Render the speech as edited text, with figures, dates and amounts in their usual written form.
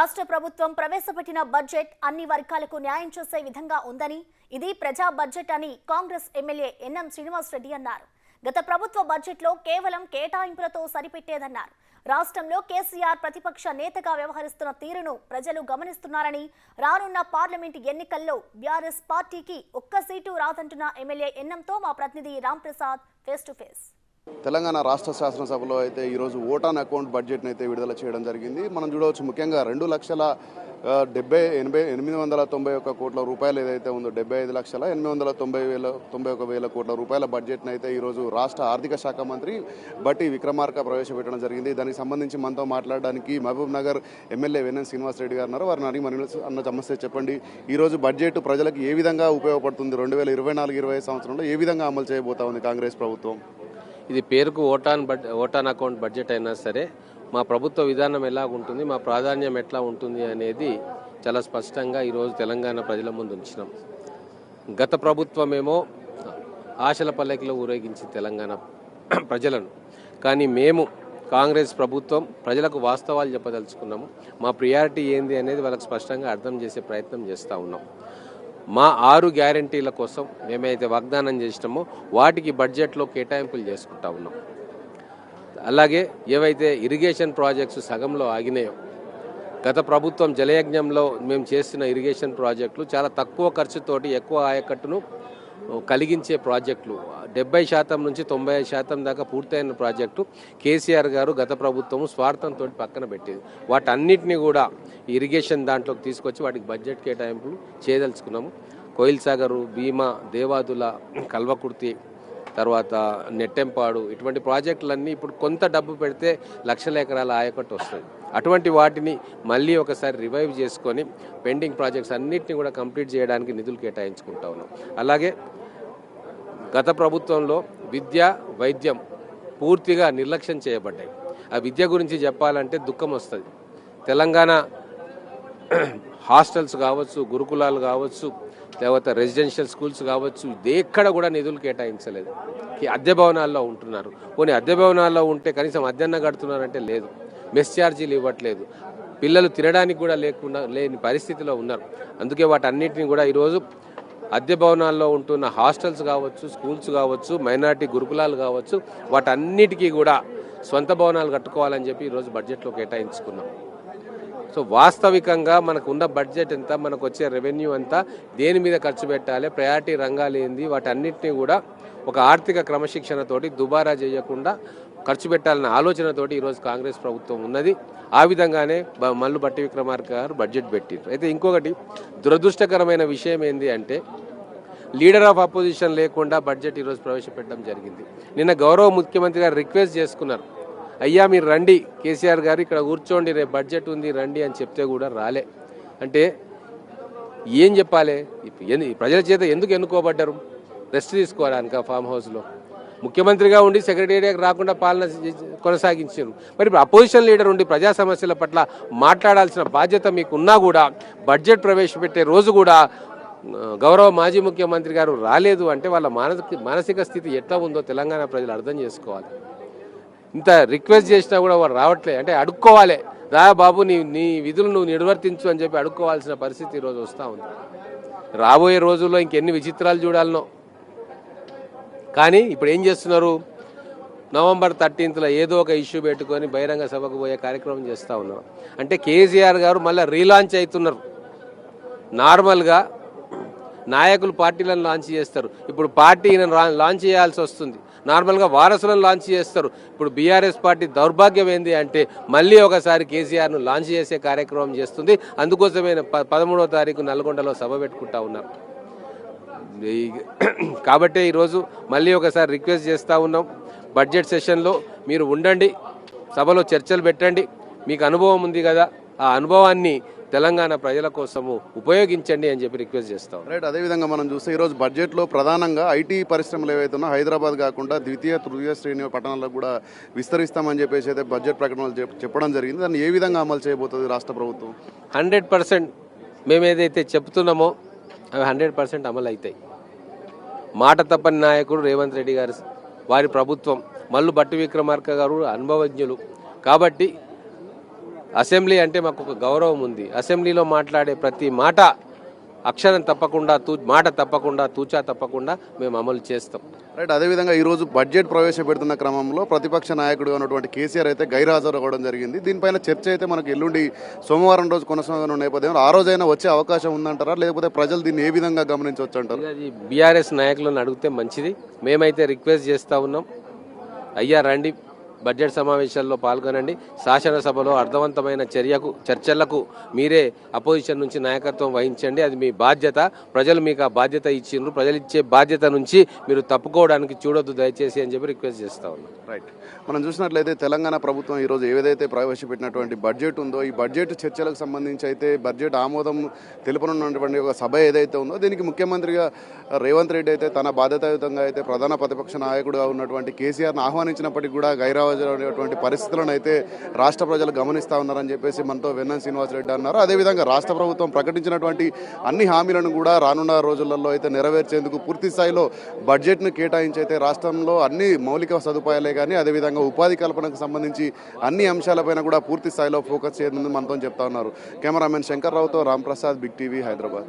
రాష్ట్ర ప్రభుత్వం ప్రవేశపెట్టిన బడ్జెట్ అన్ని వర్గాలకు న్యాయం చేసే విధంగా ఉందని, ఇది ప్రజా బడ్జెట్ అని కాంగ్రెస్ ఎమ్మెల్యే ఎన్ఎం శ్రీనివాస్ రెడ్డి అన్నారు. గత ప్రభుత్వ బడ్జెట్లో కేవలం కేటాయింపులతో సరిపెట్టేదన్నారు. రాష్ట్రంలో కేసీఆర్ ప్రతిపక్ష నేతగా వ్యవహరిస్తున్న తీరును ప్రజలు గమనిస్తున్నారని, రానున్న పార్లమెంట్ ఎన్నికల్లో బీఆర్ఎస్ పార్టీకి ఒక్క సీటు రాదంటున్న ఎమ్మెల్యే ఎన్ఎంతో మా ప్రతినిధి Ram Prasad face to face. Telangana రాష్ట్ర శాసనసభలో అయితే ఈరోజు ఓట్ ఆన్ అకౌంట్ బడ్జెట్ని అయితే విడుదల చేయడం జరిగింది. మనం చూడవచ్చు, ముఖ్యంగా 2,70,891 కోట్ల రూపాయలు ఏదైతే ఉందో 75,891,000 కోట్ల రూపాయల బడ్జెట్ని అయితే ఈరోజు రాష్ట్ర ఆర్థిక శాఖ మంత్రి బట్టి విక్రమార్క ప్రవేశపెట్టడం జరిగింది. దానికి సంబంధించి మనతో మాట్లాడడానికి మహబూబ్ నగర్ ఎమ్మెల్యే ఎన్ఎం శ్రీనివాస్ రెడ్డి గారు ఉన్నారు. వారిని అడిగి మరి అన్న సమస్య చెప్పండి, ఈరోజు బడ్జెట్ ప్రజలకు ఏ విధంగా ఉపయోగపడుతుంది, 2024-25 సంవత్సరంలో ఏ విధంగా అమలు చేయబోతా ఉంది కాంగ్రెస్ ప్రభుత్వం? ఇది పేరుకు ఓటాన్ అకౌంట్ బడ్జెట్ అయినా సరే మా ప్రభుత్వ విధానం ఎలా ఉంటుంది, మా ప్రాధాన్యం ఎట్లా ఉంటుంది అనేది చాలా స్పష్టంగా ఈరోజు తెలంగాణ ప్రజల ముందు ఉంచినాం. గత ప్రభుత్వమేమో ఆశల పల్లకిలో ఊరేగించి తెలంగాణ ప్రజలను, కానీ మేము కాంగ్రెస్ ప్రభుత్వం ప్రజలకు వాస్తవాలు చెప్పదలుచుకున్నాము. మా ప్రియారిటీ ఏంది అనేది వాళ్ళకి స్పష్టంగా అర్థం చేసే ప్రయత్నం చేస్తూ ఉన్నాం. మా 6 గ్యారంటీల కోసం మేమైతే వాగ్దానం చేసినామో వాటికి బడ్జెట్లో కేటాయింపులు చేసుకుంటా ఉన్నాం. అలాగే ఏవైతే ఇరిగేషన్ ప్రాజెక్ట్స్ సగంలో ఆగినాయో, గత ప్రభుత్వం జలయజ్ఞంలో మేము చేసిన ఇరిగేషన్ ప్రాజెక్టులు చాలా తక్కువ ఖర్చుతోటి ఎక్కువ ఆయకట్టును కలిగించే ప్రాజెక్టులు, 70% నుంచి 90% దాకా పూర్తయిన ప్రాజెక్టు కేసీఆర్ గారు గత ప్రభుత్వము స్వార్థంతో పక్కన పెట్టేది. వాటన్నిటిని కూడా ఇరిగేషన్ దాంట్లోకి తీసుకొచ్చి వాటికి బడ్జెట్ కేటాయింపులు చేయదలుచుకున్నాము. కోయిల్ సాగరు, భీమా, దేవాదుల, కల్వకుర్తి, తర్వాత నెట్టెంపాడు, ఇటువంటి ప్రాజెక్టులన్నీ ఇప్పుడు కొంత డబ్బు పెడితే లక్షల ఎకరాల ఆయకట్టు వస్తుంది. అటువంటి వాటిని మళ్ళీ ఒకసారి రివైవ్ చేసుకొని పెండింగ్ ప్రాజెక్ట్స్ అన్నింటినీ కూడా కంప్లీట్ చేయడానికి నిధులు కేటాయించుకుంటా ఉన్నాం. అలాగే గత ప్రభుత్వంలో విద్య, వైద్యం పూర్తిగా నిర్లక్ష్యం చేయబడ్డాయి. ఆ విద్య గురించి చెప్పాలంటే దుఃఖం వస్తుంది. తెలంగాణ హాస్టల్స్ కావచ్చు, గురుకులాలు కావచ్చు, లేకపోతే రెసిడెన్షియల్ స్కూల్స్ కావచ్చు, ఎక్కడ కూడా నిధులు కేటాయించలేదు. అద్దె భవనాల్లో ఉంటున్నారు. కొన్ని అద్దె భవనాల్లో ఉంటే కనీసం అద్దెన్న కడుతున్నారంటే లేదు. మెస్ ఛార్జీలు ఇవ్వట్లేదు. పిల్లలు తినడానికి కూడా లేని పరిస్థితిలో ఉన్నారు. అందుకే వాటన్నిటిని కూడా ఈరోజు అద్దె భవనాల్లో ఉంటున్న హాస్టల్స్ కావచ్చు, స్కూల్స్ కావచ్చు, మైనారిటీ గురుకులాలు కావచ్చు, వాటన్నిటికీ కూడా సొంత భవనాలు కట్టుకోవాలని చెప్పి ఈరోజు బడ్జెట్లో కేటాయించుకున్నాం. సో వాస్తవికంగా మనకు ఉన్న బడ్జెట్ ఎంత, మనకు వచ్చే రెవెన్యూ అంతా దేని మీద ఖర్చు పెట్టాలి, ప్రయారిటీ రంగాలు ఏంది, వాటన్నిటినీ కూడా ఒక ఆర్థిక క్రమశిక్షణతోటి దుబారా చేయకుండా ఖర్చు పెట్టాలన్న ఆలోచనతోటి ఈరోజు కాంగ్రెస్ ప్రభుత్వం ఉన్నది. ఆ విధంగానే మల్లు బట్టి విక్రమార్క గారు బడ్జెట్ పెట్టారు. అయితే ఇంకొకటి దురదృష్టకరమైన విషయం ఏంది అంటే, లీడర్ ఆఫ్ అపోజిషన్ లేకుండా బడ్జెట్ ఈరోజు ప్రవేశపెట్టడం జరిగింది. నిన్న గౌరవ ముఖ్యమంత్రి గారు రిక్వెస్ట్ చేసుకున్నారు, అయ్యా మీరు రండి, కేసీఆర్ గారు ఇక్కడ కూర్చోండి, రేపు బడ్జెట్ ఉంది రండి అని చెప్తే కూడా రాలే. అంటే ఏం చెప్పాలి? ప్రజల చేత ఎందుకు ఎన్నుకోబడ్డారు? రెస్ట్ తీసుకోవడానికి ఫామ్ హౌస్లో ముఖ్యమంత్రిగా ఉండి సెక్రటేరియట్ రాకుండా పాలన కొనసాగించారు. మరి ఇప్పుడు అపోజిషన్ లీడర్ ఉండి ప్రజా సమస్యల పట్ల మాట్లాడాల్సిన బాధ్యత మీకున్నా కూడా బడ్జెట్ ప్రవేశపెట్టే రోజు కూడా గౌరవ మాజీ ముఖ్యమంత్రి గారు రాలేదు అంటే వాళ్ళ మానసిక స్థితి ఎట్లా ఉందో తెలంగాణ ప్రజలు అర్థం చేసుకోవాలి. ఇంత రిక్వెస్ట్ చేసినా కూడా వారు రావట్లే అంటే అడుక్కోవాలి, రా బాబు నీ విధులు నువ్వు నిర్వర్తించు అని చెప్పి అడుక్కోవాల్సిన పరిస్థితి ఈరోజు వస్తూ ఉంది. రాబోయే రోజుల్లో ఇంకెన్ని విచిత్రాలు చూడాలనో. కానీ ఇప్పుడు ఏం చేస్తున్నారు, November 13th ఏదో ఒక ఇష్యూ పెట్టుకొని బహిరంగ సభకు పోయే కార్యక్రమం చేస్తూ ఉన్నారు. అంటే కేసీఆర్ గారు మళ్ళీ రీలాంచ్ అవుతున్నారు. నార్మల్గా నాయకులు పార్టీలను లాంచ్ చేస్తారు, ఇప్పుడు పార్టీని లాంచ్ చేయాల్సి వస్తుంది. నార్మల్గా వారసులను లాంచ్ చేస్తారు. ఇప్పుడు బీఆర్ఎస్ పార్టీ దౌర్భాగ్యం ఏంది అంటే మళ్ళీ ఒకసారి కేసీఆర్ను లాంచ్ చేసే కార్యక్రమం చేస్తుంది. అందుకోసమే 13వ తారీఖు నల్గొండలో సభ పెట్టుకుంటా ఉన్నారు. కాబట్టి ఈరోజు మళ్ళీ ఒకసారి రిక్వెస్ట్ చేస్తూ ఉన్నాం, బడ్జెట్ సెషన్లో మీరు ఉండండి, సభలో చర్చలు పెట్టండి, మీకు అనుభవం ఉంది కదా, ఆ అనుభవాన్ని తెలంగాణ ప్రజల కోసము ఉపయోగించండి అని చెప్పి రిక్వెస్ట్ చేస్తాం. రైట్. అదేవిధంగా మనం చూస్తే ఈరోజు బడ్జెట్లో ప్రధానంగా ఐటీ పరిశ్రమలు ఏవైతే ఉన్నా హైదరాబాద్ కాకుండా ద్వితీయ తృతీయ శ్రేణి పట్టణాలకు కూడా విస్తరిస్తామని చెప్పేసి అయితే బడ్జెట్ ప్రకటనలు చెప్పడం జరిగింది. దాన్ని ఏ విధంగా అమలు చేయబోతుంది రాష్ట్ర ప్రభుత్వం? 100% మేము ఏదైతే చెప్తున్నామో అవి 100% అమలు అవుతాయి. మాట తప్పని నాయకుడు రేవంత్ రెడ్డి గారు, వారి ప్రభుత్వం, మల్లు బట్టి విక్రమార్క గారు అనుభవజ్ఞులు కాబట్టి అసెంబ్లీ అంటే మాకు ఒక గౌరవం ఉంది. అసెంబ్లీలో మాట్లాడే ప్రతి మాట అక్షరం తప్పకుండా మాట తప్పకుండా తూచా తప్పకుండా మేము అమలు చేస్తాం. రైట్. అదేవిధంగా ఈరోజు బడ్జెట్ ప్రవేశపెడుతున్న క్రమంలో ప్రతిపక్ష నాయకుడు ఉన్నటువంటి కేసీఆర్ అయితే గైర్హాజరు అవ్వడం జరిగింది. దీనిపైన చర్చ అయితే మనకు ఎల్లుండి సోమవారం రోజు కొనసాగనున్న నేపథ్యంలో ఆ రోజైనా వచ్చే అవకాశం ఉందంటారా, లేకపోతే ప్రజలు దీన్ని ఏ విధంగా గమనించవచ్చు అంటారు? అది బీఆర్ఎస్ నాయకులను అడిగితే మంచిది. మేమైతే రిక్వెస్ట్ చేస్తూ ఉన్నాం, అయ్యా రండి, బడ్జెట్ సమావేశాల్లో పాల్గొనండి, శాసనసభలో అర్థవంతమైన చర్చలకు మీరే అపోజిషన్ నుంచి నాయకత్వం వహించండి, అది మీ బాధ్యత. ప్రజలు మీకు ఆ బాధ్యత ఇచ్చిండ్రు, ప్రజలు ఇచ్చే బాధ్యత నుంచి మీరు తప్పుకోవడానికి చూడొద్దు దయచేసి అని చెప్పి రిక్వెస్ట్ చేస్తా ఉన్నాం. రైట్. మనం చూసినట్లయితే తెలంగాణ ప్రభుత్వం ఈరోజు ఏదైతే ప్రవేశపెట్టినటువంటి బడ్జెట్ ఉందో, ఈ బడ్జెట్ చర్చలకు సంబంధించి అయితే బడ్జెట్ ఆమోదం తెలుపనున్నటువంటి ఒక సభ ఏదైతే ఉందో దీనికి ముఖ్యమంత్రిగా రేవంత్ రెడ్డి అయితే తన బాధ్యతాయుతంగా అయితే ప్రధాన ప్రతిపక్ష నాయకుడుగా ఉన్నటువంటి కేసీఆర్ను ఆహ్వానించినప్పటికీ కూడా గైరాజరైనటువంటి పరిస్థితులను అయితే రాష్ట్ర ప్రజలు గమనిస్తూ ఉన్నారని చెప్పేసి మనతో వెన్నం శ్రీనివాసరెడ్డి అన్నారు. అదేవిధంగా రాష్ట్ర ప్రభుత్వం ప్రకటించినటువంటి అన్ని హామీలను కూడా రానున్న రోజులలో అయితే నెరవేర్చేందుకు పూర్తి స్థాయిలో బడ్జెట్ను కేటాయించి అయితే రాష్ట్రంలో అన్ని మౌలిక సదుపాయాలే కానీ అదేవిధంగా ఉపాధి కల్పనకు సంబంధించి అన్ని అంశాలపైన కూడా పూర్తి స్థాయిలో ఫోకస్ చేయనుంది మనతో చెప్తా ఉన్నారు. కెమెరామెన్ శంకర్రావుతో రాంప్రసాద్, బిగ్ టీవీ, హైదరాబాద్.